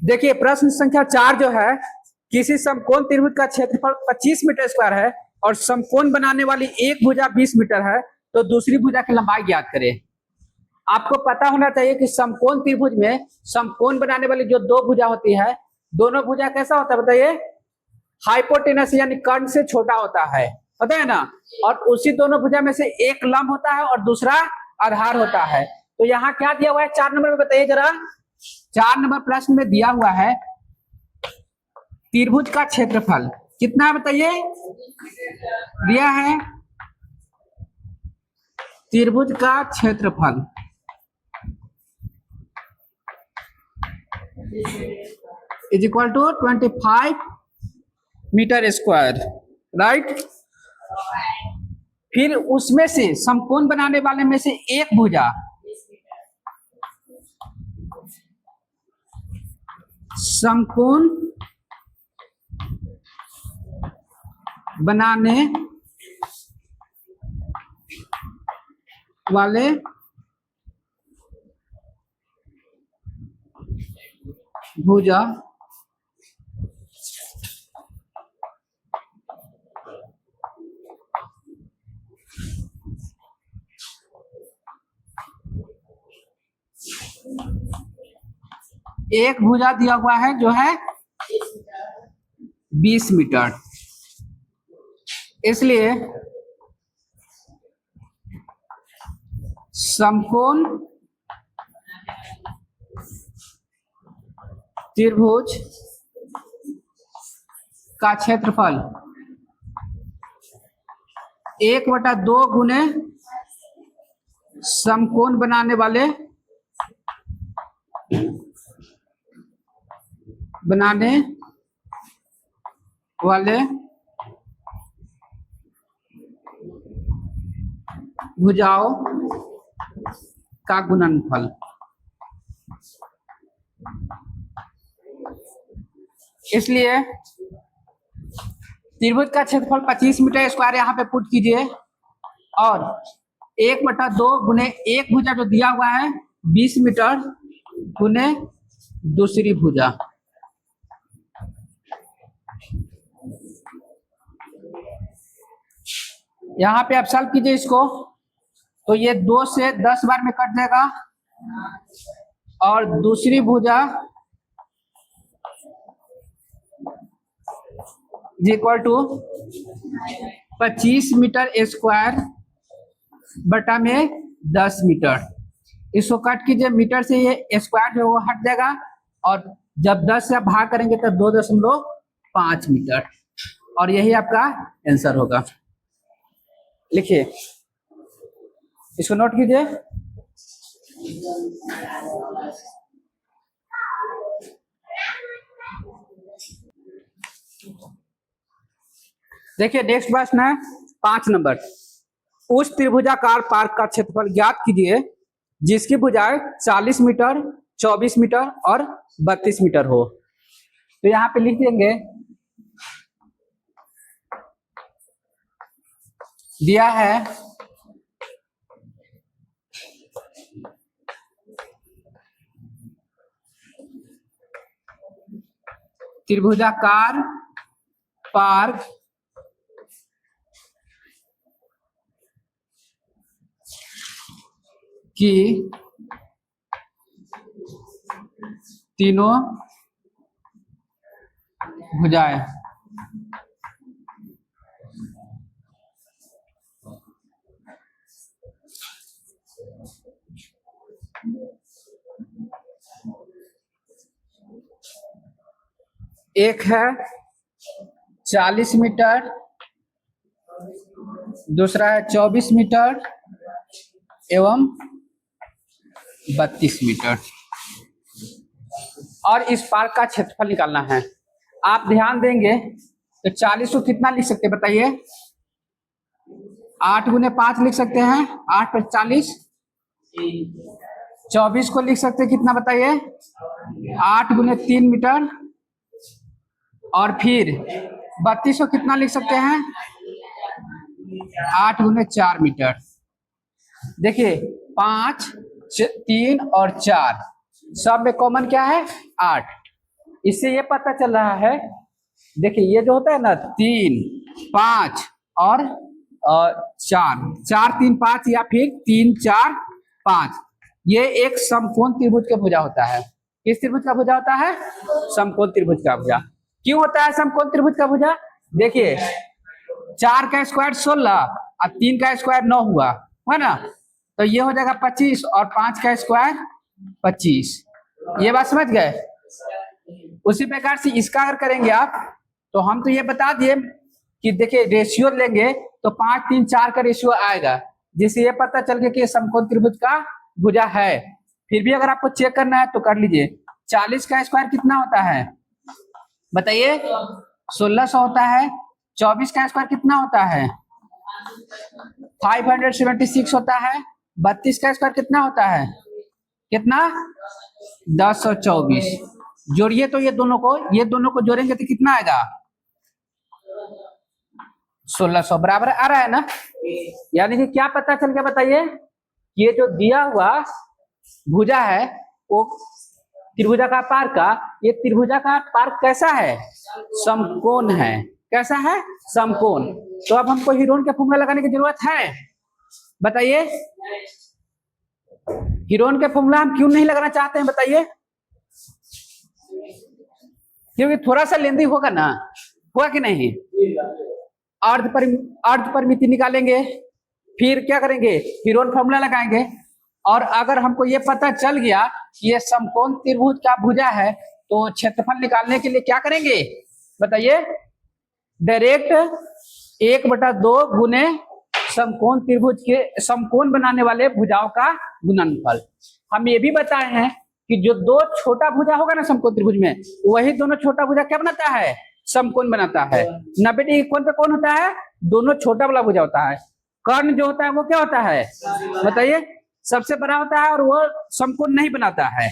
देखिए प्रश्न संख्या 4 जो है, किसी समकोण त्रिभुज का क्षेत्रफल 25 मीटर स्क्वायर है और समकोण बनाने वाली एक भुजा 20 मीटर है, तो दूसरी भुजा की लंबाई ज्ञात करें। आपको पता होना चाहिए कि समकोण त्रिभुज में समकोण बनाने वाली जो दो भुजा होती है, दोनों भुजा कैसा होता है बताइए, हाइपोटेनस यानी कर्ण से छोटा होता है, पता है ना। और उसी दोनों भुजा में से एक लंब होता है और दूसरा आधार होता है। तो यहाँ क्या दिया हुआ है 4 नंबर में बताइए जरा। 4 नंबर प्रश्न में दिया हुआ है त्रिभुज का क्षेत्रफल कितना है बताइए, दिया है त्रिभुज का क्षेत्रफल is equal to 25 metre square, right. फिर उसमें से समकोण बनाने वाले में से एक भुजा समकोण बनाने वाले भुजा एक भुजा दिया हुआ है जो है 20 मीटर, इसलिए समकोण त्रिभुज का क्षेत्रफल 1/2 गुने समकोण बनाने वाले भुजाओं का गुणनफल। इसलिए त्रिभुज का क्षेत्रफल 25 मीटर स्क्वायर यहाँ पे पुट कीजिए और 1/2 गुने एक भुजा जो दिया हुआ है 20 मीटर गुने दूसरी भुजा। यहाँ पे आप सॉल्व कीजिए इसको, तो ये 2 से 10 बार में कट जाएगा और दूसरी भुजा इक्वल टू 25 मीटर स्क्वायर बटा में 10 मीटर। इसको कट कीजिए, मीटर से ये स्क्वायर जो वो हट जाएगा और जब 10 से आप भाग करेंगे तो 2.5 मीटर, और यही आपका आंसर होगा। लिखिए, इसको नोट कीजिए। देखिए नेक्स्ट प्रश्न है 5 नंबर। उस त्रिभुजाकार पार्क का क्षेत्रफल ज्ञात कीजिए जिसकी भुजाएं 40 मीटर, 24 मीटर और 32 मीटर हो। तो यहाँ पे लिख देंगे, दिया है त्रिभुजाकार पार्क की तीनों भुजाएं एक है 40 मीटर, दूसरा है 24 मीटर एवं 32 मीटर, और इस पार्क का क्षेत्रफल निकालना है। आप ध्यान देंगे तो 40 को कितना लिख सकते हैं बताइए, 8 गुने 5 लिख सकते हैं, 8 पर 40। 24 को लिख सकते हैं कितना बताइए, 8 गुने 3 मीटर, और फिर 32 को कितना लिख सकते हैं, 8 गुने 4 मीटर। देखिए 5, 3 और 4 सब में कॉमन क्या है 8, इससे ये पता चल रहा है, देखिए ये जो होता है ना 3, 5 और 4, 4, 3, 5 या फिर 3, 4, 5, ये एक समकोण त्रिभुज का भुजा होता है। किस त्रिभुज का भुजा होता है? समकोण त्रिभुज का भुजा। क्यों होता है समकोण त्रिभुज का भुजा? देखिए 4 का स्क्वायर 16 और 3 का स्क्वायर 9 हुआ है ना, तो ये हो जाएगा 25 और 5 का स्क्वायर 25। ये बात समझ गए? उसी प्रकार से इसका अगर करेंगे आप, तो हम तो ये बता दिए कि देखिए रेशियो लेंगे तो 5, 3, 4 का रेशियो आएगा, जिससे ये पता चल गया कि समकोण त्रिभुज का भुजा है। फिर भी अगर आपको चेक करना है तो कर लीजिए। 40 का स्क्वायर कितना होता है बताइए? 1600 होता है। 24 का स्क्वायर कितना होता है? 576 होता है। 32 का स्क्वायर कितना होता है? कितना? 1024। जोड़िए तो ये दोनों को जोड़ेंगे तो कितना आएगा? 1600 बराबर आ रहा है ना। यानी कि क्या पता चल गया बताइए? ये जो दिया हुआ भुजा है वो त्रिभुजाकार पार्क का, ये त्रिभुजाकार पार्क कैसा है? समकोण है। कैसा है? समकोण। तो अब हमको हीरोन का फॉर्मूला लगाने की जरूरत है? बताइए, हीरोन का फॉर्मूला हम क्यों नहीं लगाना चाहते हैं बताइए? क्योंकि थोड़ा सा लेंदी होगा ना, होगा कि नहीं? अर्ध परिमिति निकालेंगे, फिर क्या करेंगे? हीरोन फॉर्मूला लगाएंगे। और अगर हमको ये पता चल गया कि ये समकोण त्रिभुज का भुजा है, तो क्षेत्रफल निकालने के लिए क्या करेंगे बताइए? डायरेक्ट 1/2 गुने समकोण त्रिभुज के समकोण बनाने वाले भुजाओं का गुणनफल। हम ये भी बताए हैं कि जो दो छोटा भुजा होगा ना समकोण त्रिभुज में, वही दोनों छोटा भुजा क्या बनाता है? समकोण बनाता है। 90 डिग्री कोण पे कौन होता है? दोनों छोटा वाला भुजा होता है। कर्ण जो होता है वो क्या होता है बताइए? सबसे बड़ा होता है और वो समकोण नहीं बनाता है।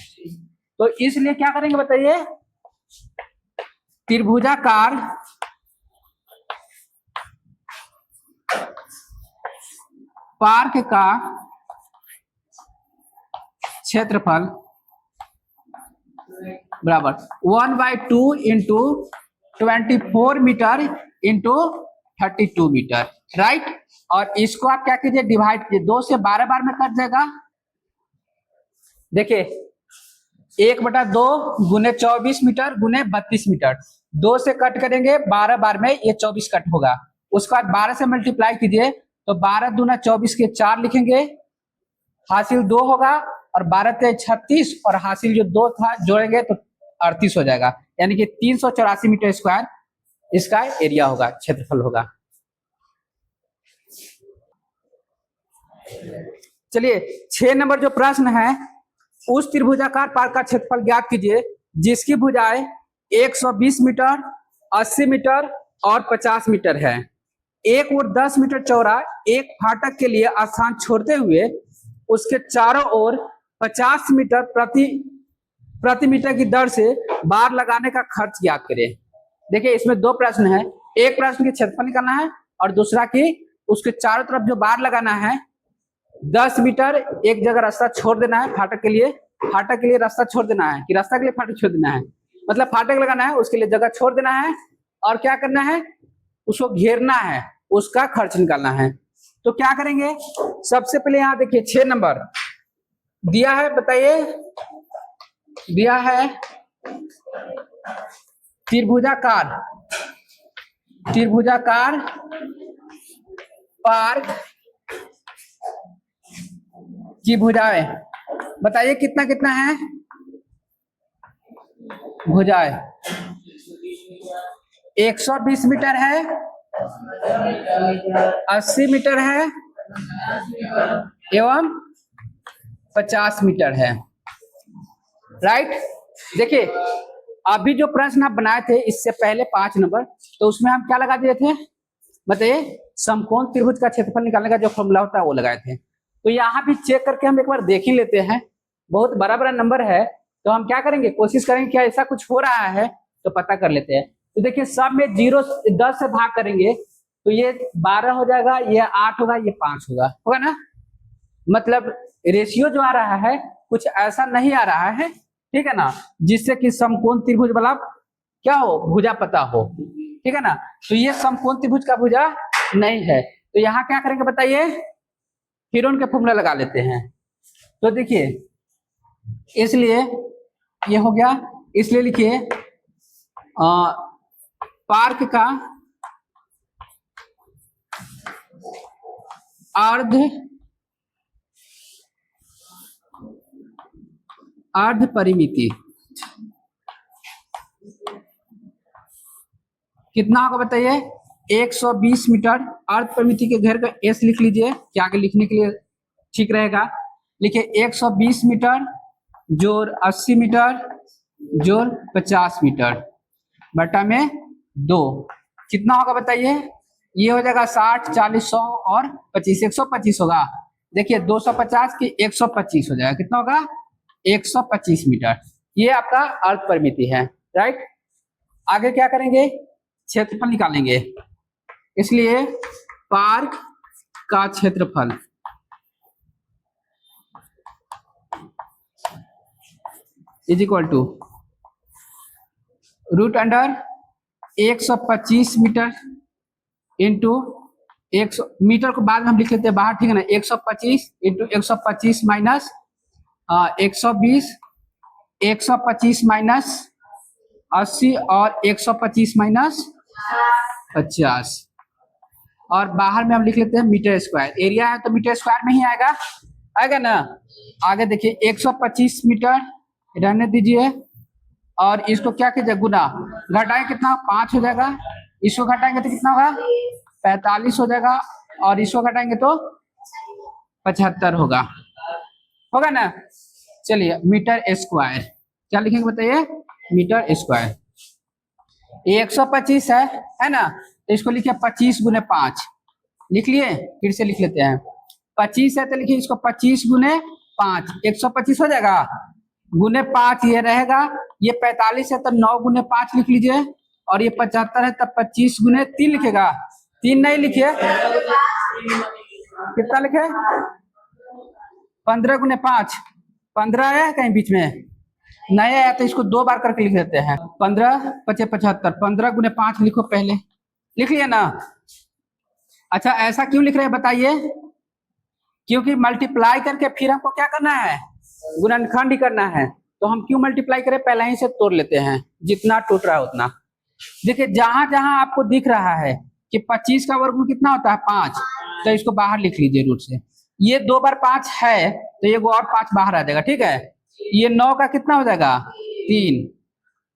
तो इसलिए क्या करेंगे बताइए? त्रिभुजाकार पार्क का क्षेत्रफल बराबर 1/2 into 24 metre into 32 metre, right. और इसको आप क्या कीजिए? डिवाइड कीजिए। 2 से 12 बार में कट जाएगा। देखिए 1/2 गुने 24 मीटर गुने 32 मीटर, 2 से कट करेंगे 12 बार में, ये 24 कट होगा। उसके बाद 12 से मल्टीप्लाई कीजिए तो 12 दूना 24 के 4 लिखेंगे, हासिल 2 होगा, और 12 ते 36 और हासिल जो 2 था जोड़ेंगे तो 38 हो जाएगा। यानी कि 384 मीटर स्क्वायर इसका एरिया होगा, क्षेत्रफल होगा। चलिए 6 नंबर जो प्रश्न है, उस त्रिभुजाकार पार्क का क्षेत्रफल ज्ञात कीजिए जिसकी भुजाएं 120 मीटर, 80 मीटर और 50 मीटर है। एक और 10 मीटर चौड़ा एक फाटक के लिए स्थान छोड़ते हुए उसके चारों ओर 50 मीटर प्रति मीटर की दर से बार लगाने का खर्च ज्ञात करें। देखिए इसमें 2 प्रश्न है। एक प्रश्न की क्षेत्रफल निकालना है और दूसरा की उसके चारों तरफ जो बार लगाना है। 10 मीटर एक जगह रास्ता छोड़ देना है फाटक के लिए रास्ता छोड़ देना है, कि रास्ता के लिए फाटक छोड़ देना है, मतलब फाटक लगाना है उसके लिए जगह छोड़ देना है, और क्या करना है? उसको घेरना है, उसका खर्च निकालना है। तो क्या करेंगे? सबसे पहले यहां देखिए 6 नंबर दिया है, बताइए। दिया है त्रिभुजाकार पार्क की भुजाएं, बताइए कितना कितना है भुजाएं? 120 मीटर है, 80 मीटर है एवं 50 मीटर है, राइट। देखिए अभी जो प्रश्न आप बनाए थे इससे पहले 5 नंबर, तो उसमें हम क्या लगा दिए थे बताइए? समकोण त्रिभुज का क्षेत्रफल निकालने का जो फॉर्मूला होता है वो लगाए थे। तो यहाँ भी चेक करके हम एक बार देख ही लेते हैं। बहुत बड़ा बड़ा नंबर है, तो हम क्या करेंगे? कोशिश करेंगे क्या ऐसा कुछ हो रहा है तो पता कर लेते हैं। तो देखिए सब में 10 से भाग करेंगे तो ये 12 हो जाएगा, ये 8 होगा, ये 5 होगा ना। मतलब रेशियो जो आ रहा है कुछ ऐसा नहीं आ रहा है ठीक है ना, जिससे कि समकोण त्रिभुज वाला क्या हो, भुजा पता हो, ठीक है ना। तो ये समकोण त्रिभुज का भुजा नहीं है, तो यहाँ क्या करेंगे बताइए, फिर उनके फॉर्मूला लगा लेते हैं। तो देखिए, इसलिए ये हो गया, इसलिए लिखिए पार्क का अर्ध परिमिति कितना होगा बताइए, 120 मीटर। अर्ध परिमिति के घेर का एस लिख लीजिए, क्या आगे लिखने के लिए ठीक रहेगा। लिखिए 120 मीटर जोड़ 80 मीटर जोड़ 50 मीटर बटा में 2 कितना होगा बताइए, ये हो जाएगा 60, 40, 100 और 25, 125 होगा। देखिए 250 की 125 हो जाएगा, कितना होगा 125 मीटर। ये आपका अर्ध परिमिति है, राइट। आगे क्या करेंगे, क्षेत्रफल निकालेंगे, इसलिए पार्क का क्षेत्रफल is equal to root under 125 metre into 100 metre को बाद में हम लिख लेते हैं बाहर, ठीक है ना। 125 इंटू 125 माइनस 120, 125 माइनस 80 और 125 माइनस 50 और बाहर में हम लिख लेते हैं मीटर स्क्वायर। एरिया है तो मीटर स्क्वायर में ही आएगा, आएगा ना। आगे देखिए 125 मीटर रहने दीजिए और इसको क्या कीजिए गुना, घटाएं कितना 5 हो जाएगा, इसको घटाएंगे तो कितना होगा 45 हो जाएगा और इसको घटाएंगे तो 75 होगा, होगा ना। चलिए मीटर स्क्वायर क्या लिखेंगे बताइए, मीटर स्क्वायर। 125 है ना, तो इसको लिखिए 25 गुने 5 लिख लिए, फिर से लिख लेते हैं। 25 है तो लिखिए इसको 25 गुने 5, 125 हो जाएगा, गुने 5 ये रहेगा। ये 45 है तो 9 गुने 5 लिख लीजिए और ये 75 है तब 25 गुने 3 लिखेगा, 3 नहीं लिखिए, कितना लिखे 15 गुने 5, 15 है कहीं बीच में नहीं है तो इसको 2 बार करके लिख देते हैं। 15 × 5 = 75, 15 गुने 5 लिखो, पहले लिख लिया ना। अच्छा ऐसा क्यों लिख रहे हैं बताइए, क्योंकि मल्टीप्लाई करके फिर हमको क्या करना है, गुणनखंड ही करना है। तो हम क्यों मल्टीप्लाई करें, पहले ही से तोड़ लेते हैं, जितना टूट रहा है उतना। देखिए जहां जहां आपको दिख रहा है कि 25 का वर्गमूल कितना होता है 5, तो इसको बाहर लिख लीजिए रूट से। ये 2 बार 5 है तो ये और 5 बाहर आ जाएगा, ठीक है। ये 9 का कितना हो जाएगा 3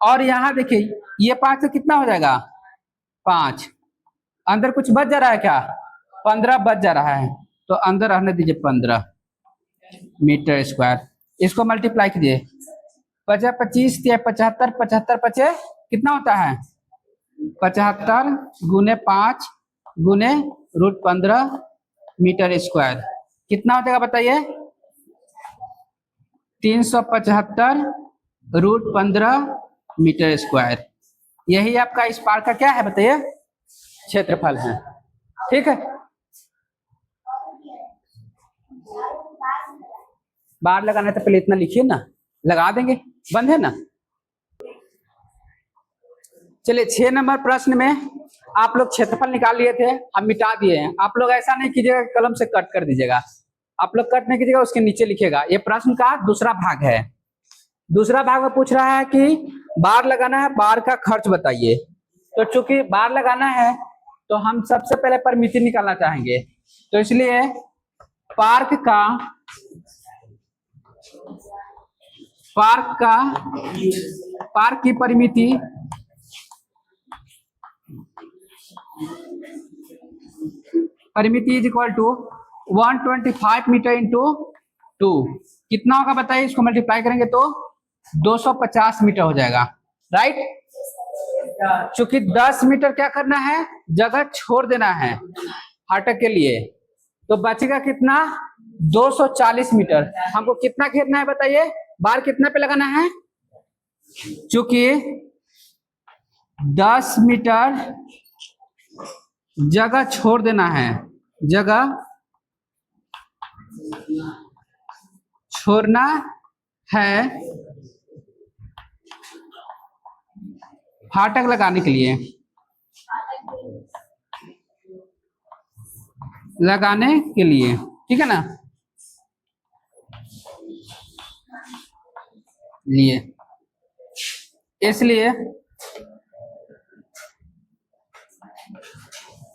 और यहाँ देखिए ये 5 से कितना हो जाएगा 5, अंदर कुछ बच जा रहा है क्या, 15 बच जा रहा है, तो अंदर रहने दीजिए 15 मीटर स्क्वायर। इसको मल्टीप्लाई कीजिए, 25 × 75, 75 पचे कितना होता है 75 गुने 5 गुने रूट 15 मीटर स्क्वायर, कितना हो जाएगा बताइए 375 रूट 15 मीटर स्क्वायर। यही आपका इस पार्क का क्या है बताइए, क्षेत्रफल है, ठीक है। बाहर लगाना है तो पहले इतना लिखिए ना, लगा देंगे, बंद है ना। चलिए 6 नंबर प्रश्न में आप लोग क्षेत्रफल निकाल लिए थे, हम मिटा दिए हैं। आप लोग ऐसा नहीं कीजिएगा कलम से कट कर दीजिएगा, आप लोग कट नहीं कीजिएगा, उसके नीचे लिखिएगा। ये प्रश्न का दूसरा भाग है। दूसरा भाग में पूछ रहा है कि बार लगाना है, बार का खर्च बताइए। तो चूंकि बार लगाना है तो हम सबसे पहले परिमिति निकालना चाहेंगे, तो इसलिए पार्क की परिमिति is equal to 125 metre into 2 कितना होगा बताइए, इसको मल्टीप्लाई करेंगे तो 250 मीटर हो जाएगा, राइट। चूंकि 10 मीटर क्या करना है, जगह छोड़ देना है फाटक के लिए, तो बचेगा कितना 240 मीटर। हमको कितना घेरना है बताइए, बार कितना पे लगाना है, चूंकि 10 मीटर जगह छोड़ देना है, जगह छोड़ना है फाटक लगाने के लिए, लगाने के लिए, ठीक है ना, लिए, इसलिए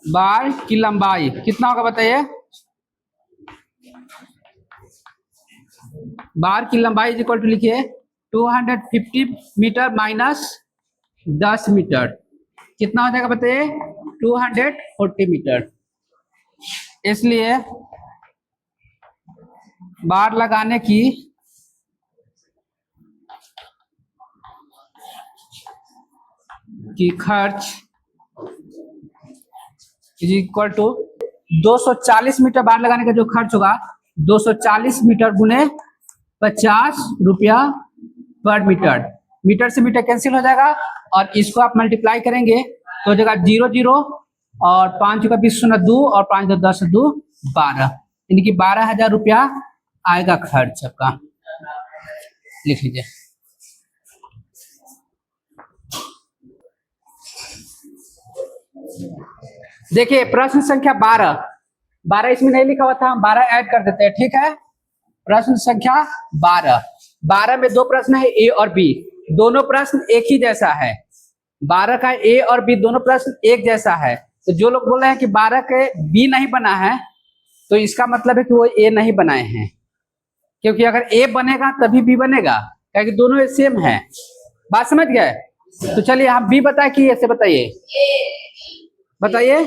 बार की लंबाई कितना होगा बताइए, बार की लंबाई इज इक्वल टू लिखिए 250 मीटर माइनस 10 मीटर, कितना हो जाएगा बताइए 240 मीटर। इसलिए बार लगाने की खर्च इज इक्वल टू 240 मीटर बार लगाने का जो खर्च होगा 240 मीटर गुने 50 रुपया पर मीटर, मीटर से मीटर कैंसिल हो जाएगा और इसको आप मल्टीप्लाई करेंगे तो हो जाएगा 0 0 और 5 का 20 शून्य 2 और 5 10 2 12, यानी कि 12,000 रुपया आएगा खर्च आपका, लिख लीजिए। देखिए प्रश्न संख्या 12 इसमें नहीं लिखा हुआ था, हम 12 ऐड कर देते हैं, ठीक है। प्रश्न संख्या 12 में दो प्रश्न है ए और बी, दोनों प्रश्न एक ही जैसा है, 12 का ए और बी दोनों प्रश्न एक जैसा है। तो जो लोग बोल रहे हैं कि 12 के बी नहीं बना है तो इसका मतलब है कि वो ए नहीं बनाए हैं, क्योंकि अगर ए बनेगा तभी बी बनेगा, क्योंकि दोनों सेम है। बात समझ गए? तो चलिए हम बी बताए कि ऐसे बताइए, बताइए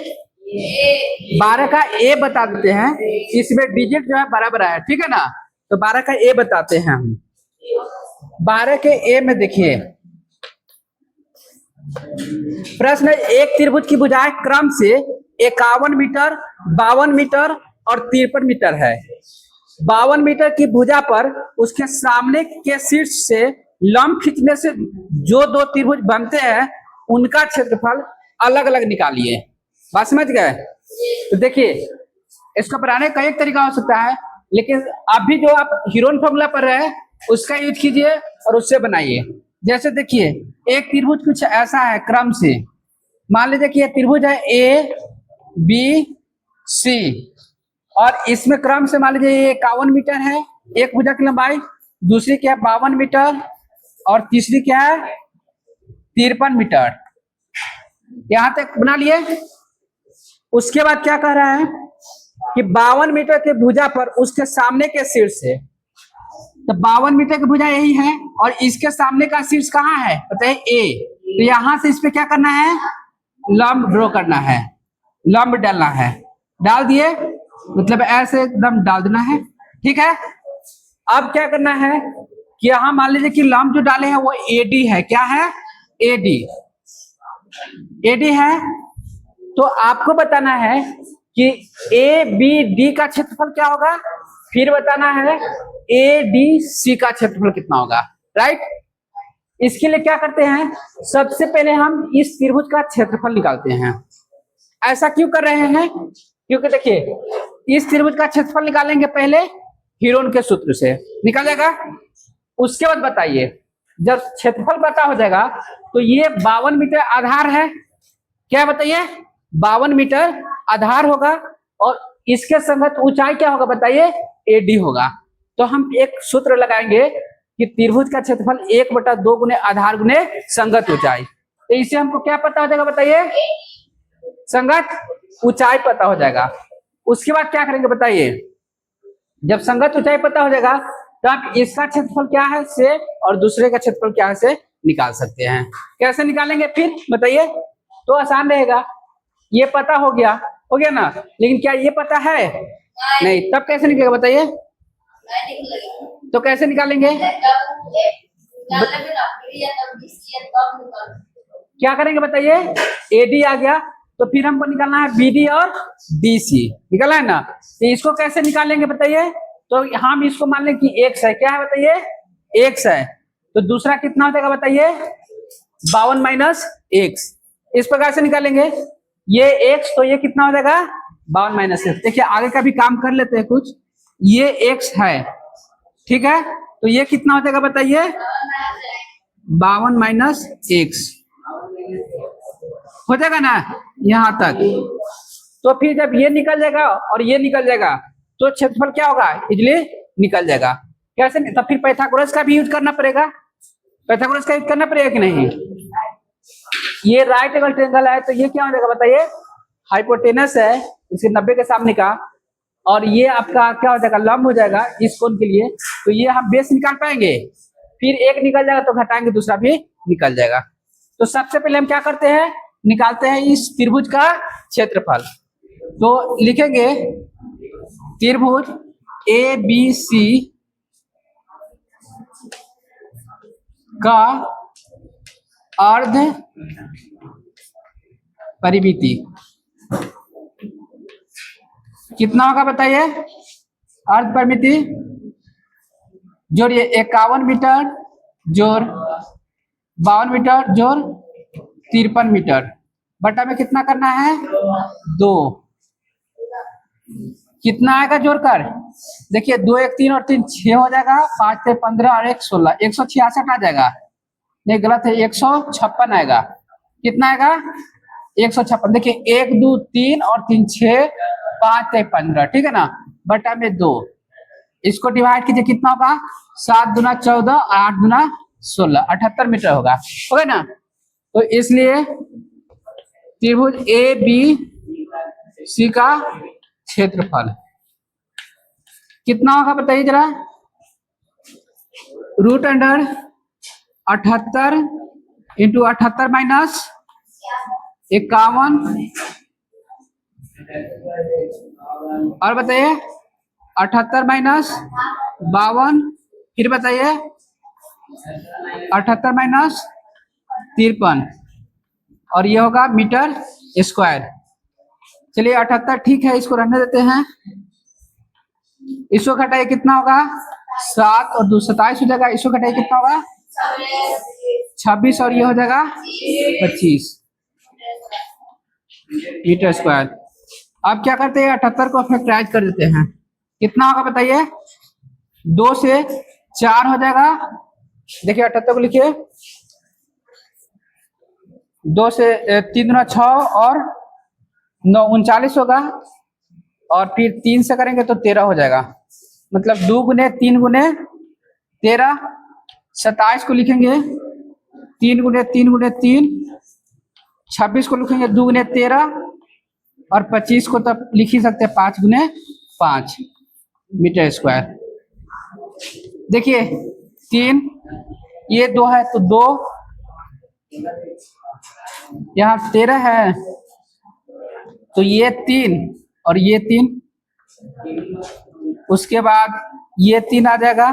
12 का ए बता देते हैं, इसमें डिजिट जो है बराबर है, ठीक है ना। तो 12 का ए बताते हैं हम। 12 के ए में देखिए प्रश्न है, एक त्रिभुज की भुजाएं क्रम से 51 मीटर, 52 मीटर और 53 मीटर है। 52 मीटर की भुजा पर उसके सामने के शीर्ष से लंब खींचने से जो दो त्रिभुज बनते हैं उनका क्षेत्रफल अलग अलग निकालिए। बात समझ गए? तो देखिए इसको बनाने का एक तरीका हो सकता है, लेकिन अभी जो आप हीरोन फॉर्मूला पढ़ रहे हैं उसका यूज कीजिए और उससे बनाइए। जैसे देखिए एक त्रिभुज कुछ ऐसा है क्रम से, मान लीजिए कि यह त्रिभुज है ए बी सी और इसमें क्रम से मान लीजिए ये 51 मीटर है एक भुजा की लंबाई, दूसरी क्या है 52 मीटर और तीसरी क्या है 53 मीटर। यहां तक बना लिए। उसके बाद क्या कह रहा है कि 52 मीटर के भुजा पर उसके सामने के शीर्ष से, तो 52 मीटर की भुजा यही है और इसके सामने का शीर्ष कहाँ है पता है ए, तो यहां से इस पे क्या करना है लंब ड्रॉ करना है, लंब डालना है, डाल दिए मतलब ऐसे एकदम डाल देना है, ठीक है। अब क्या करना है कि यहां मान लीजिए कि लंब जो डाले हैं वो एडी है, क्या है एडी, एडी है। तो आपको बताना है कि ए बी डी का क्षेत्रफल क्या होगा, फिर बताना है ए डी सी का क्षेत्रफल कितना होगा, राइट। इसके लिए क्या करते हैं, सबसे पहले हम इस त्रिभुज का क्षेत्रफल निकालते हैं। ऐसा क्यों कर रहे हैं, क्योंकि देखिए इस त्रिभुज का क्षेत्रफल निकालेंगे पहले हीरोन के सूत्र से निकालेगा, उसके बाद बताइए जब क्षेत्रफल पता हो जाएगा तो ये 52 मीटर आधार है, क्या बताइए 52 मीटर आधार होगा और इसके संगत ऊंचाई क्या होगा बताइए एडी होगा। तो हम एक सूत्र लगाएंगे कि त्रिभुज का क्षेत्रफल 1/2 गुने आधार गुने संगत ऊंचाई। तो इससे हमको क्या पता हो जाएगा बताइए, संगत ऊंचाई पता हो जाएगा। उसके बाद क्या करेंगे बताइए, जब संगत ऊंचाई पता हो जाएगा तब इसका क्षेत्रफल क्या है से और दूसरे का क्षेत्रफल क्या है से निकाल सकते हैं। कैसे निकालेंगे फिर बताइए, तो आसान रहेगा, ये पता हो गया ना, लेकिन क्या ये पता है नहीं, तब कैसे निकलेगा बताइए, तो कैसे निकालेंगे, क्या करेंगे बताइए, एडी आ गया तो फिर हमको निकालना है बीडी और डीसी, निकाला है ना। तो इसको कैसे निकालेंगे बताइए, तो हम इसको मान लें कि x है, क्या है बताइए x है, तो दूसरा कितना हो जाएगा बताइए 52 माइनस x, इस प्रकार से निकालेंगे ये x, तो ये कितना हो जाएगा 52 माइनस x। देखिए आगे का भी काम कर लेते हैं कुछ, ये x है ठीक है, तो ये कितना हो जाएगा बताइए 52 माइनस x, हो जाएगा ना यहाँ तक। तो फिर जब ये निकल जाएगा और ये निकल जाएगा तो क्षेत्रफल क्या होगा, इजली निकल जाएगा। कैसे, तो फिर पाइथागोरस का भी यूज करना पड़ेगा, पाइथागोरस का यूज करना पड़ेगा कि नहीं। ये राइट एंगल ट्रायंगल है तो ये क्या हो जाएगा बताइए, हाइपोटेनस है इसे 90 के सामने का, और ये आपका क्या हो जाएगा, लंब हो जाएगा इस कोण के लिए। तो ये हम बेस निकाल पाएंगे, फिर एक निकल जाएगा तो घटाएंगे दूसरा भी निकल जाएगा। तो सबसे पहले हम क्या करते हैं, निकालते हैं इस त्रिभुज का क्षेत्रफल। तो लिखेंगे त्रिभुज ए बी सी का अर्ध परिमिति कितना होगा बताइए, अर्ध परिमिति जोड़िए 51 मीटर जोड़ 52 मीटर जोड़ 53 मीटर बटा में कितना करना है 2, कितना आएगा जोड़कर, देखिए 2 1 3 और 3 6 हो जाएगा, 5 से 15 और 1 16, 166 आ जाएगा, नहीं गलत है 156 आएगा। कितना आएगा 156, देखिए 1 2 3 और 3 6 5 से 15, ठीक है ना, बटा में 2, इसको डिवाइड कीजिए कितना होगा 7 दूना 14 और 8 दूना 16, 78 मीटर होगा ना। तो इसलिए त्रिभुज ए बी सी का क्षेत्रफल कितना होगा बताइए जरा, रूट अंडर 78 इंटू 78 माइनस 51 और बताइए 78 माइनस 52, फिर बताइए 78 माइनस 53 और ये होगा मीटर स्क्वायर। चलिए 78 ठीक है, इसको रहने देते हैं, इसको घटाइए कितना होगा 7 और 2 27 हो जाएगा, इसको घटाइए कितना होगा 26 और ये हो जाएगा 25 मीटर स्क्वायर। अब क्या करते हैं 78 को फैक्टराइज कर देते हैं, कितना होगा बताइए 2 से 4 हो जाएगा, देखिए 78 को लिखिए 2 से 3 दूना 6 और 9 39 होगा, और फिर 3 से करेंगे तो 13 हो जाएगा, मतलब 2 गुने 3 गुने 13, 27 को लिखेंगे 3 गुने 3 गुने 3, 26 को लिखेंगे 2 गुने 13 और 25 को तब लिख ही सकते हैं 5 गुने 5 मीटर स्क्वायर। देखिए 3 ये 2 है तो 2, यहाँ 13 है तो ये 3 और ये 3, उसके बाद ये 3 आ जाएगा,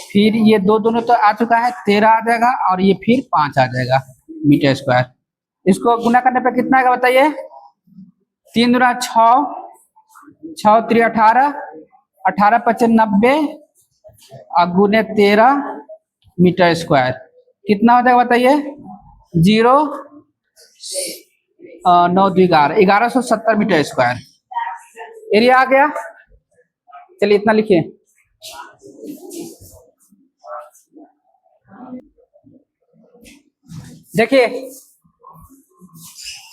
फिर ये 2 दोनों तो आ चुका है 13 आ जाएगा और ये फिर 5 आ जाएगा मीटर स्क्वायर। इसको गुना करने पे कितना आएगा बताइए, 3 दूना 6, 6 3 18, 18 5 90 और गुने 13 मीटर स्क्वायर, कितना हो जाएगा बताइए 0 9 2 11 1170 मीटर स्क्वायर एरिया आ गया। चलिए इतना लिखिए, देखिए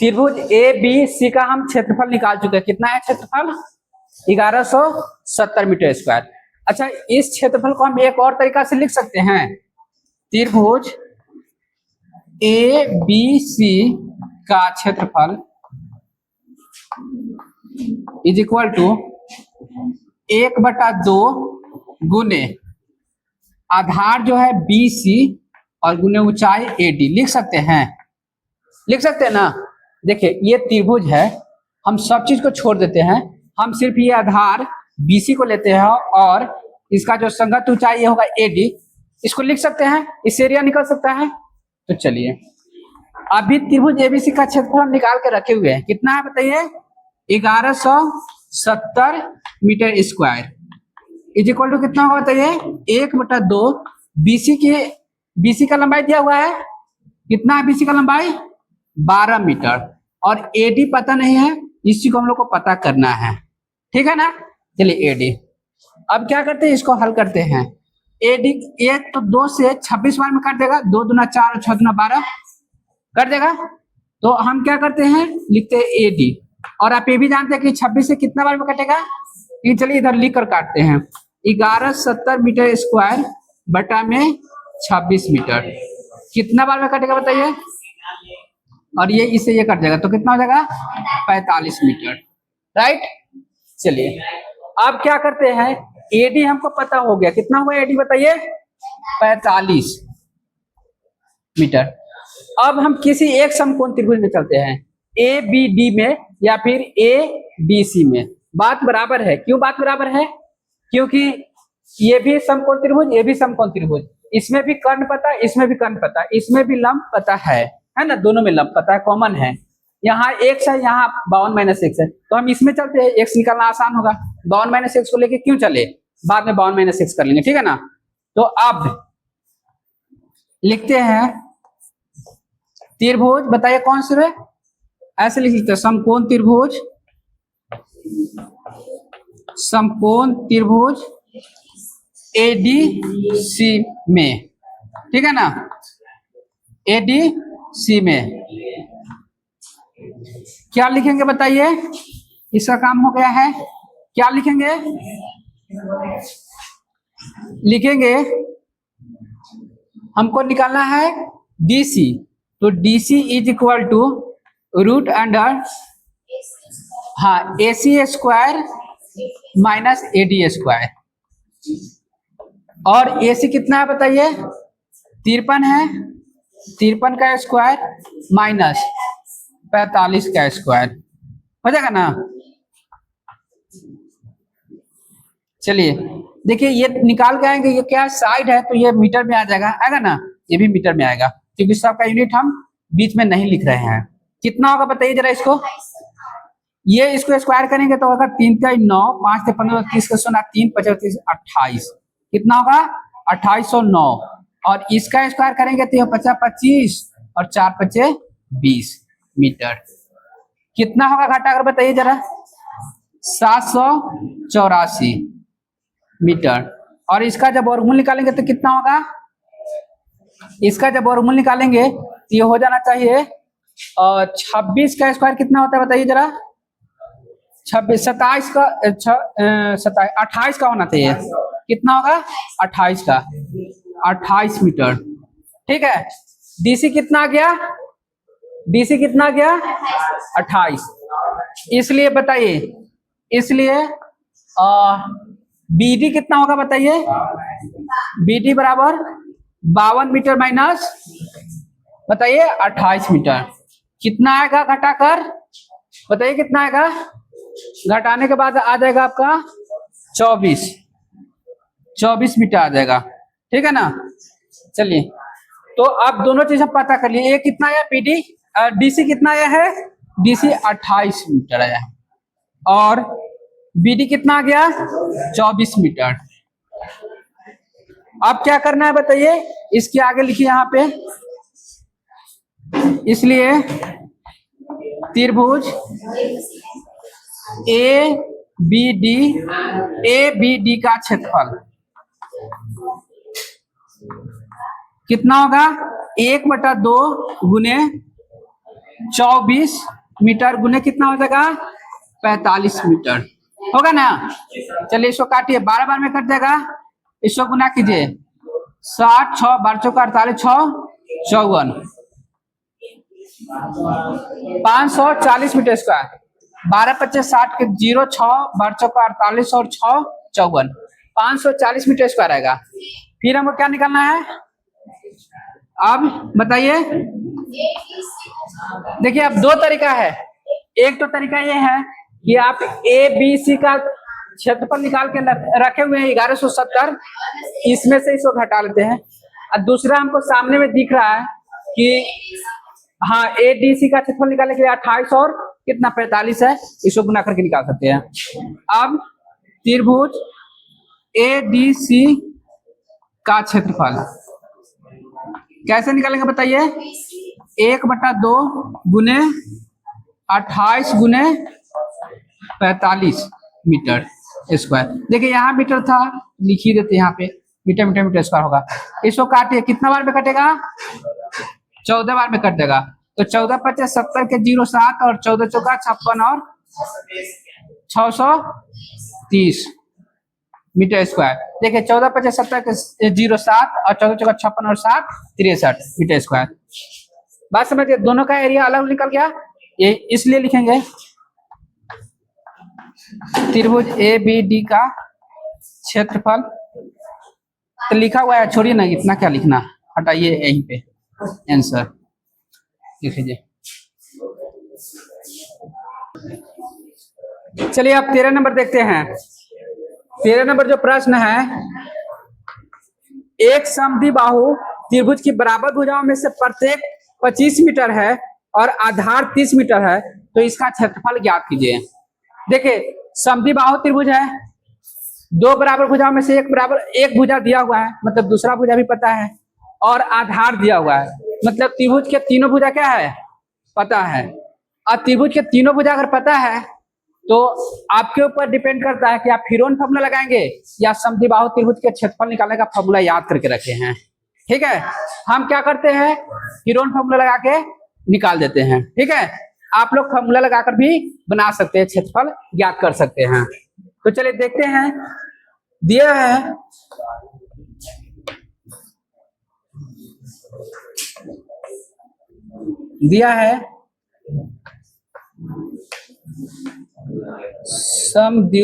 त्रिभुज ए बी सी का हम क्षेत्रफल निकाल चुके हैं, कितना है क्षेत्रफल 1170 मीटर स्क्वायर। अच्छा इस क्षेत्रफल को हम एक और तरीका से लिख सकते हैं, त्रिभुज ए बी सी का क्षेत्रफल इज इक्वल टू 1/2 गुने आधार जो है बी सी और गुने ऊंचाई ए डी, लिख सकते हैं ना। देखिए ये त्रिभुज है, हम सब चीज को छोड़ देते हैं, हम सिर्फ ये आधार बीसी को लेते हैं और इसका जो संगत ऊंचाई होगा एडी, इसको लिख सकते हैं, इससे एरिया निकल सकता है। तो चलिए अभी त्रिभुज एबीसी का क्षेत्रफल हम निकाल के रखे हुए हैं, कितना है बताइए 1170 metre square is equal to कितना होगा बताइए 1/2 बीसी का लंबाई दिया हुआ है, कितना है बीसी का लंबाई 12 मीटर और एडी पता नहीं है, इसी को हम लोग को पता करना है, ठीक है ना। चलिए एडी अब क्या करते हैं, इसको हल करते हैं। एडी 1 तो 2 से 26 बार में काट देगा, 2 दूना 4 और 6 दूना 12 कर देगा, तो हम क्या करते हैं, लिखते हैं AD। और आप ये भी जानते हैं कि 26 से कितना बार में कटेगा, ये चलिए इधर लिख कर काटते हैं। 1170 मीटर स्क्वायर बटा में 26 मीटर कितना बार में कटेगा बताइए। और ये इससे ये कट जाएगा तो कितना हो जाएगा 45 मीटर, राइट। चलिए अब क्या करते हैं, AD हमको पता हो गया, कितना हुआ AD बताइए 45 मीटर। अब हम किसी एक समकोण त्रिभुज में चलते हैं, ABD में या फिर ABC में। बात बराबर है, क्यों बात बराबर है, क्योंकि ये भी समकोण त्रिभुज, ये भी समकोण त्रिभुज, इसमें भी कर्ण पता, इसमें भी कर्ण पता, इसमें भी लंब पता है ना, दोनों में लंब पता है, कॉमन है। यहाँ x है, यहाँ 52 - x है, तो हम इसमें चलते हैं, x निकालना आसान होगा। 52 - x को लेके क्यों चले, बाद में 52 - x कर लेंगे, ठीक है ना। तो अब लिखते हैं त्रिभुज, बताइए कौन से है, ऐसे लिख लेते हैं समकोण त्रिभुज, समकोण त्रिभुज ADC में, ठीक है ना, ADC में क्या लिखेंगे बताइए, इसका काम हो गया है, क्या लिखेंगे, लिखेंगे हमको निकालना है DC, तो DC is equal to root under हाँ AC square minus AD square. और AC कितना है बताइए 53 है, 53 का स्क्वायर माइनस 45 का स्क्वायर हो जाएगा ना। चलिए देखिए ये निकाल के आएंगे, ये क्या साइड है तो ये मीटर में आ जाएगा, आएगा ना, ये भी मीटर में आएगा, क्योंकि सबका यूनिट हम बीच में नहीं लिख रहे हैं। कितना होगा बताइए जरा इसको, ये इसको स्क्वायर करेंगे तो होगा 3 × 9, 5 × 15, 30 का 16, 3 × 25 28, कितना होगा 2809। और इसका स्क्वायर करेंगे तो 50 25 और 4 5 20 मीटर। कितना होगा घाटा अगर बताइए जरा 784 मीटर। और इसका जब वर्गमूल निकालेंगे तो कितना होगा, इसका जब वर्गमूल निकालेंगे तो ये हो जाना चाहिए 26 का स्क्वायर कितना होता है बताइए जरा, 26 27 का 28 का होना चाहिए, कितना होगा 28 का 28 मीटर, ठीक है। DC कितना आ गया, DC कितना आ गया 28, इसलिए बताइए, इसलिए BD कितना होगा बताइए, BD बराबर 52 मीटर माइनस बताइए 28 मीटर, कितना आएगा घटाकर बताइए, कितना आएगा, घटाने के बाद आ जाएगा आपका 24 मीटर आ जाएगा, ठीक है ना। चलिए तो अब दोनों चीज हम पता कर लिए, ये कितना आया BD, DC कितना आया है, DC 28 मीटर आया है, और BD कितना आ गया 24 मीटर। अब क्या करना है बताइए, इसके आगे लिखिए यहाँ पे, इसलिए त्रिभुज ABD का क्षेत्रफल कितना होगा 1/2 गुने 24 मीटर गुने कितना हो जाएगा 45 मीटर, होगा ना। चलिए इसको काटिए, 12 बार में कट जाएगा, इसको गुना कीजिए 60 6 12 चौका 48 6 54 540 मीटर स्क्वायर, 12 × 25 60 के 0 6 12 चौका 48 और 6 54 540 मीटर स्क्वायर आएगा। फिर हमको क्या निकालना है, अब बताइए, देखिए अब दो तरीका है, एक तो तरीका ये है कि आप ABC का क्षेत्रफल निकाल के रखे हुए हैं 1170, इसमें से इसको घटा लेते हैं, और दूसरा हमको सामने में दिख रहा है कि हाँ ADC का क्षेत्रफल निकालने के लिए 28 और कितना 45 है, इसको गुना करके निकाल सकते हैं। अब त्रिभुज ADC का क्षेत्रफल कैसे निकालेंगे बताइए, 1/2 गुने 28 गुने 45 मीटर स्क्वायर। देखिए यहाँ मीटर था, लिख ही देते यहाँ पे, मीटर मीटर मीटर स्क्वायर होगा। इसको काटिए, कितना बार में कटेगा 14 बार में कट देगा, तो 14 पचास 70 के 07 और 14 चौका 56 और 630 मीटर स्क्वायर। देखिए 14 पचास 70 के 07 और 14 चौका 56 और 7 63 मीटर स्क्वायर। बात समझिए, दोनों का एरिया अलग निकल गया, ये इसलिए लिखेंगे त्रिभुज ए बी डी का क्षेत्रफल। तो लिखा हुआ है, छोड़िए ना, इतना क्या लिखना, हटाइए, यहीं पे आंसर लिख लीजिए। चलिए अब 13 नंबर देखते हैं। 13 नंबर जो प्रश्न है, एक समद्विबाहु त्रिभुज की बराबर भुजाओं में से प्रत्येक 25 मीटर है और आधार 30 मीटर है, तो इसका क्षेत्रफल ज्ञात कीजिए। देखिए समद्विबाहु त्रिभुज है, दो बराबर भुजाओं में से एक भुजा दिया हुआ है, मतलब दूसरा भुजा भी पता है, और आधार दिया हुआ है, मतलब त्रिभुज के तीनों भुजा क्या है, पता है। और त्रिभुज के तीनों भुजा अगर पता है तो आपके ऊपर डिपेंड करता है कि आप हीरोन फॉर्मूला लगाएंगे या समद्विबाहु त्रिभुज के क्षेत्रफल निकालने का फॉर्मूला याद करके रखे हैं। ठीक है, हम क्या करते हैं, हीरोन फॉर्मूला लगा के निकाल देते हैं। ठीक है, आप लोग फॉर्मूला लगाकर भी बना सकते हैं, क्षेत्रफल ज्ञात कर सकते हैं। तो चलिए देखते हैं, दिया है समद्वि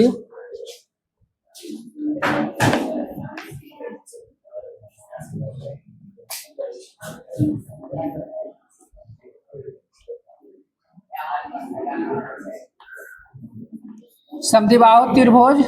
समद्विबाहु त्रिभुज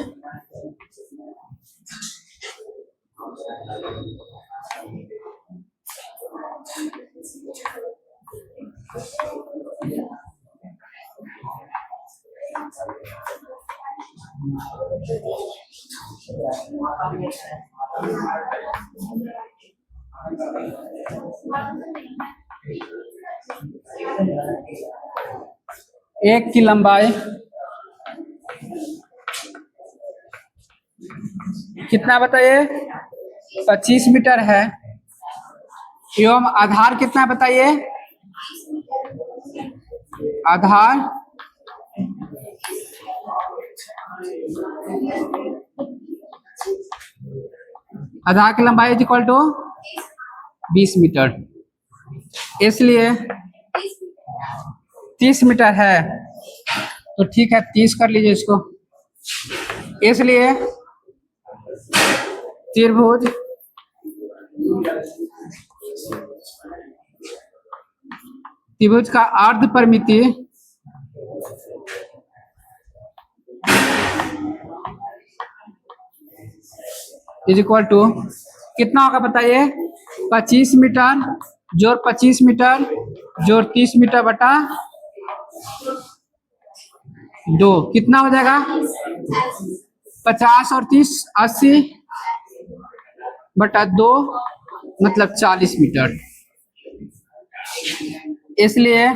एक की लंबाई कितना बताइए, 25 मीटर है, एवं आधार कितना बताइए, आधार की लंबाई इज इक्वल टू 20 मीटर, इसलिए 30 मीटर है, तो ठीक है 30 कर लीजिए इसको। इसलिए त्रिभुज का अर्ध परिमिति इज इक्वल टू कितना होगा बताइए, 25 मीटर जोड़ 25 मीटर जोड़ 30 मीटर बटा 2, कितना हो जाएगा, 50 और 30 80 बटा 2 मतलब 40 मीटर। इसलिए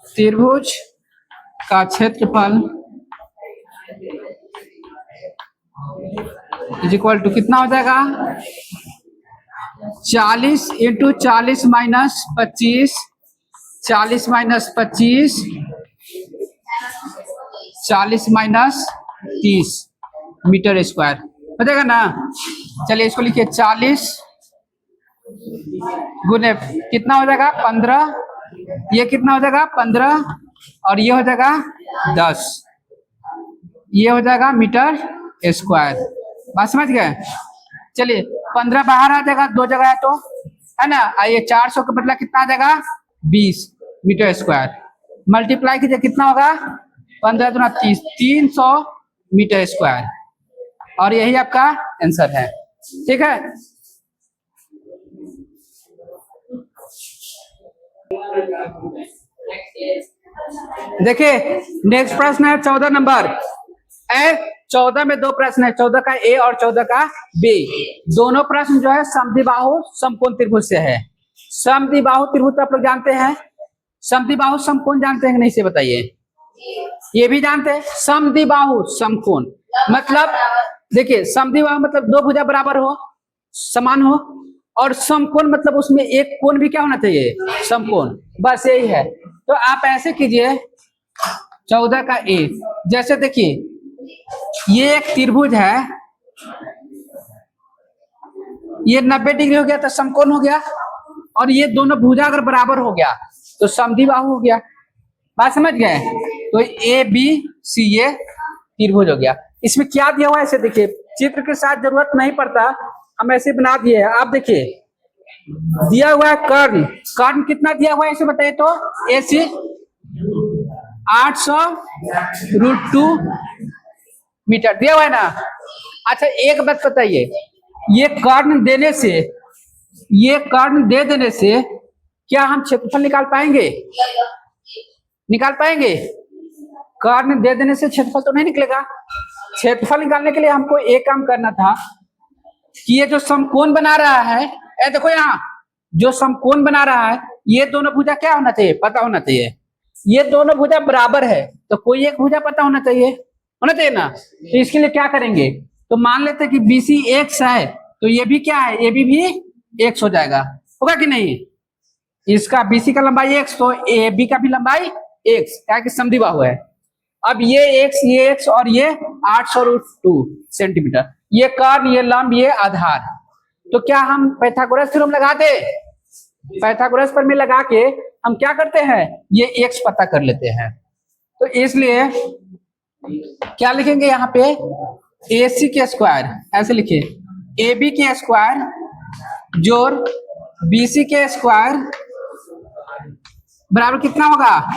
त्रिभुज का क्षेत्रफल इज इक्वल टू कितना हो जाएगा, 40 into 40 minus 25, 40 minus 25, 40 minus 30 metre square हो जाएगा ना। चलिए इसको लिखिए, 40 गुने कितना हो जाएगा 15, ये कितना हो जाएगा 15 और ये हो जाएगा 10, ये हो जाएगा मीटर स्क्वायर। बात समझ गए। चलिए 15 बाहर आ जाएगा, 2 जगह है तो, है ना। ये 400 के बदला कितना आ जाएगा 20 मीटर स्क्वायर, मल्टीप्लाई कीजिए कितना होगा 15 दूना 30, 300 मीटर स्क्वायर, और यही आपका आंसर है। ठीक है, देखिए नेक्स्ट प्रश्न है 14 नंबर। 14 में 2 प्रश्न है, 14 का ए और 14 का बी। दोनों प्रश्न जो है समद्विबाहु समकोण त्रिभुज से है। समद्विबाहु त्रिभुज आप लोग जानते हैं, समद्विबाहु समकोण जानते हैं कि नहीं से बताइए, ये भी जानते हैं। समद्विबाहु समकोण मतलब देखिए, समद्विबाहु मतलब 2 भुजा बराबर हो, समान हो, और समकोण मतलब उसमें एक कोण भी क्या होना चाहिए, समकोण, बस यही है। तो आप ऐसे कीजिए 14 का ए, जैसे देखिए ये एक त्रिभुज है, ये 90 डिग्री हो गया तो समकोण हो गया, और ये दोनों भुजा अगर बराबर हो गया तो समद्विबाहु हो गया। बात समझ गए? तो ए बी सी ये त्रिभुज हो गया। इसमें क्या दिया हुआ है ऐसे देखिए, चित्र के साथ जरूरत नहीं पड़ता, हम ऐसे बना दिए। आप देखिए दिया हुआ है कर्ण, कर्ण कितना दिया हुआ है इसे बताइए तो, ए सी 800√2 मीटर दिया हुआ है ना। अच्छा एक बात बताइए, ये कर्ण देने से, ये कर्ण दे देने से क्या हम क्षेत्रफल निकाल पाएंगे? निकाल पाएंगे? कर्ण दे देने से क्षेत्रफल तो नहीं निकलेगा। क्षेत्रफल निकालने के लिए हमको एक काम करना था कि ये जो समकोण बना रहा है, ए देखो यहाँ जो समकोण बना रहा है, ये दोनों भुजा क्या होना चाहिए, पता होना चाहिए। ये दोनों भुजा बराबर है तो कोई एक भुजा पता होना चाहिए, होना चाहिए ना। तो इसके लिए क्या करेंगे, तो मान लेते हैं कि BC x है, तो ये भी क्या है, AB भी x हो जाएगा, होगा कि नहीं। इसका BC का लंबाई x, तो AB का भी लंबाई x, क्या कि समद्विबाहु है। अब ये x और ये 800√2 सेंटीमीटर, ये कर्ण, ये लंब, ये आधार। तो क्या हम पाइथागोरस थ्योरम लगा दे, पाइथागोरस प्रमेय लगा के हम क्या करते हैं, ये x पता कर लेते हैं। तो इसलिए क्या लिखेंगे यहाँ पे, AC के स्क्वायर, ऐसे लिखिए AB के स्क्वायर जोड़ BC के स्क्वायर बराबर कितना होगा,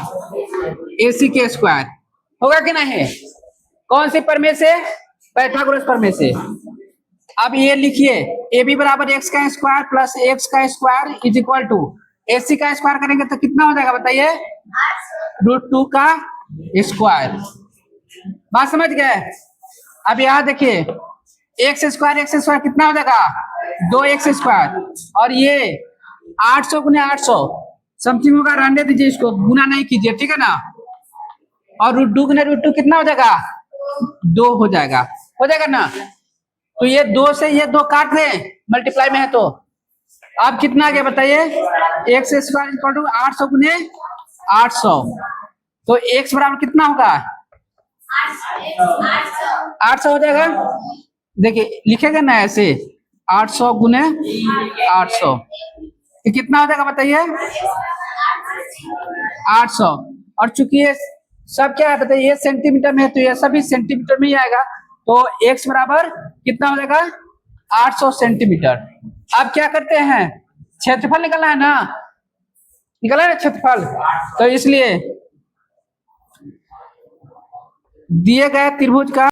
AC के स्क्वायर, होगा कि नहीं। कौन से प्रमेय से, पाइथागोरस प्रमेय से। अब ये लिखिए AB बराबर x का स्क्वायर प्लस x का square is equal to AC का स्क्वायर करेंगे तो कितना हो जाएगा बताइए, √2 का स्क्वायर। बात समझ गए। अब यहाँ देखिए x स्क्वायर कितना हो जाएगा, 2x स्क्वायर, और ये 800 गुने 800 समथिंग होगा, रहने दीजिए इसको, गुना नहीं कीजिए, ठीक है ना। और √2 गुने √2 कितना हो जाएगा, 2 हो जाएगा, हो जाएगा ना। तो ये 2 से ये 2 काट रहे हैं, मल्टीप्लाई में है, तो अब कितना आ गया बताइए, x स्क्वायर इक्वल टू 800 गुने 800, तो x बराबर कितना होगा, 800 हो जाएगा। देखिए लिखेगा ना ऐसे, 800 गुने 800 कितना हो जाएगा बताइए, 800। और चूंकि ये सब क्या है बताइए, ये सेंटीमीटर में है तो ये सभी सेंटीमीटर में ही आएगा, तो x बराबर कितना हो जाएगा, 800 सेंटीमीटर। अब क्या करते हैं, क्षेत्रफल निकालना है ना, निकाला है ना क्षेत्रफल। तो इसलिए दिए गए त्रिभुज का